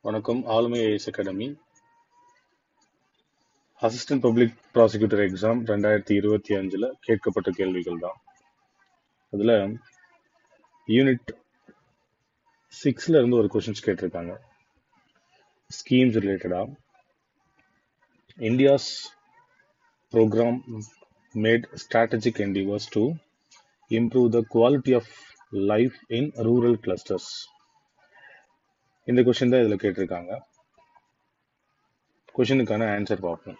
வணக்கம். ஆளுமை IAS academy assistant public prosecutor exam 2025 கேட்கப்பட்ட கேள்விகள் தான். அதுல யூனிட் 6ல இருந்து ஒரு கொஸ்டின்ஸ் கேட்டிருக்காங்க. ஸ்கீம்ஸ் ரிலேட்டடா India's programme made strategic endeavours to improve the quality of life in rural clusters. இந்த கொஸ்டின் தான் இதுல கேட்டிருக்காங்க. கொஸ்டினுக்கான ஆன்சர் பார்ப்போம்.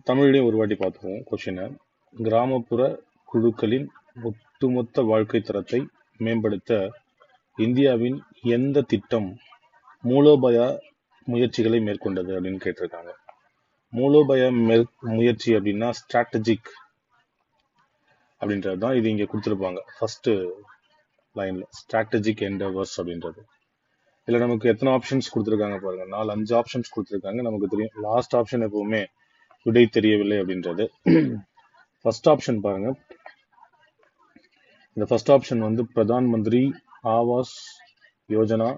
தமிழ்லையும் ஒரு வாட்டி பார்த்துக்குவோம் கொஸ்டினை. கிராமப்புற குழுக்களின் ஒட்டுமொத்த வாழ்க்கை தரத்தை மேம்படுத்த இந்தியாவின் எந்த திட்டம் மூலோபாய முயற்சிகளை மேற்கொண்டது அப்படின்னு கேட்டிருக்காங்க. மூலோபாய முயற்சி அப்படின்னா ஸ்ட்ராட்டஜிக் அப்படின்றது தான். இது இங்க கொடுத்துருப்பாங்க ஃபர்ஸ்ட் லைன்ல, ஸ்ட்ராட்டஜிக் என்டவர்ஸ் அப்படின்றது. இதுல நமக்கு எத்தனை ஆப்ஷன்ஸ் கொடுத்துருக்காங்க பாருங்க, 4-5 ஆப்ஷன்ஸ் கொடுத்துருக்காங்க. நமக்கு தெரியும் லாஸ்ட் ஆப்ஷன் எப்பவுமே விடை தெரியவில்லை அப்படின்றது. ஃபர்ஸ்ட் ஆப்ஷன் பாருங்க. இந்த ஃபர்ஸ்ட் ஆப்ஷன் வந்து பிரதான் மந்திரி ஆவாஸ் யோஜனா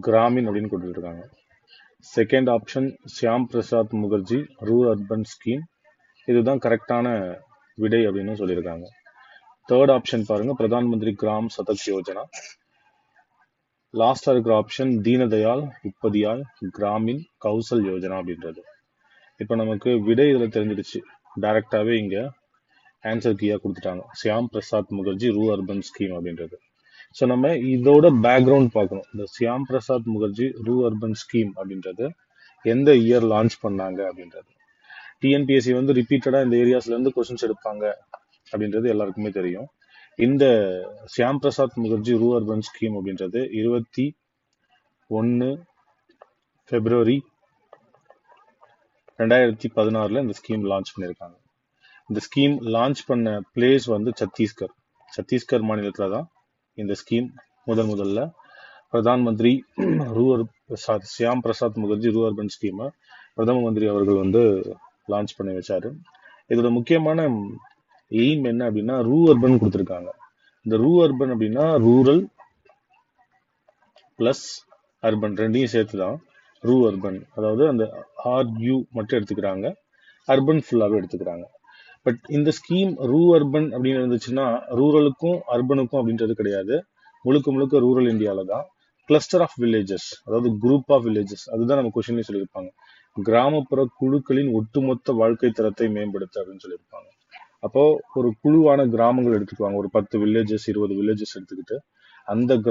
கிராமின் அப்படின்னு கொடுத்துருக்காங்க. Second option Shyam Prasad Mukherjee rural urban scheme. இதுதான் கரெக்டான விடை அப்படின்னு சொல்லியிருக்காங்க. தேர்ட் ஆப்ஷன் பாருங்க, பிரதான் மந்திரி கிராம் சதக் யோஜனா. லாஸ்டா இருக்கிற ஆப்ஷன் தீனதயாள் உபாத்யாய் கிராமின் கௌசல் யோஜனா அப்படின்றது. இப்ப நமக்கு விடை இதுல தெரிஞ்சிடுச்சு. டைரக்டாவே இங்க ஆன்சர் கீயா கொடுத்துட்டாங்க, Shyam Prasad Mukherjee rural urban scheme அப்படின்றது. ஸோ நம்ம இதோட பேக்ரவுண்ட் பார்க்கணும். இந்த Shyam Prasad Mukherjee rural urban scheme அப்படின்றது எந்த இயர் லான்ச் பண்ணாங்க அப்படின்றது. டிஎன்பிஎஸ்சி வந்து ரிப்பீட்டடா இந்த ஏரியாஸ்ல இருந்து கொஸ்டின்ஸ் எடுப்பாங்க அப்படின்றது எல்லாருக்குமே தெரியும். இந்த Shyam Prasad Mukherjee rural urban scheme அப்படின்றது 21 பிப்ரவரி 2016 இந்த ஸ்கீம் லான்ச் பண்ணியிருக்காங்க. இந்த ஸ்கீம் லான்ச் பண்ண பிளேஸ் வந்து சத்தீஸ்கர் மாநிலத்துல தான் இந்த ஸ்கீம் முதல்ல பிரதான் மந்திரி ஷியாம் பிரசாத் முகர்ஜி ரூரல் அர்பன் ஸ்கீமை பிரதம மந்திரி அவர்கள் வந்து லான்ச் பண்ணி வச்சாரு. இதோட முக்கியமான எய்ம் என்ன அப்படின்னா ரூரல் அர்பன் கொடுத்துருக்காங்க. இந்த ரூரல் அர்பன் அப்படின்னா ரூரல் பிளஸ் அர்பன் ரெண்டையும் சேர்த்து தான் ரூரல் அர்பன். அதாவது அந்த RU மட்டும் எடுத்துக்கிறாங்க, அர்பன் ஃபுல்லாவே எடுத்துக்கிறாங்க. பட் இந்த ஸ்கீம் ரூரல் அர்பன் அப்படின்னு இருந்துச்சுன்னா ரூரலுக்கும் அர்பனுக்கும் அப்படின்றது கிடையாது. முழுக்க ரூரல் இந்தியாவில தான் கிளஸ்டர் ஆஃப் வில்லேஜஸ், அதாவது குரூப் ஆஃப் வில்லேஜஸ். அதுதான் நம்ம கொஸ்டின்ல சொல்லியிருப்பாங்க. கிராமப்புற குழுக்களின் ஒட்டுமொத்த வாழ்க்கை தரத்தை மேம்படுத்த அப்படின்னு சொல்லியிருப்பாங்க. அப்போ ஒரு குழுவான கிராமங்கள் எடுத்துக்குவாங்க, ஒரு 10 வில்லேஜஸ் 20 வில்லேஜஸ் எடுத்துக்கிட்டு அந்த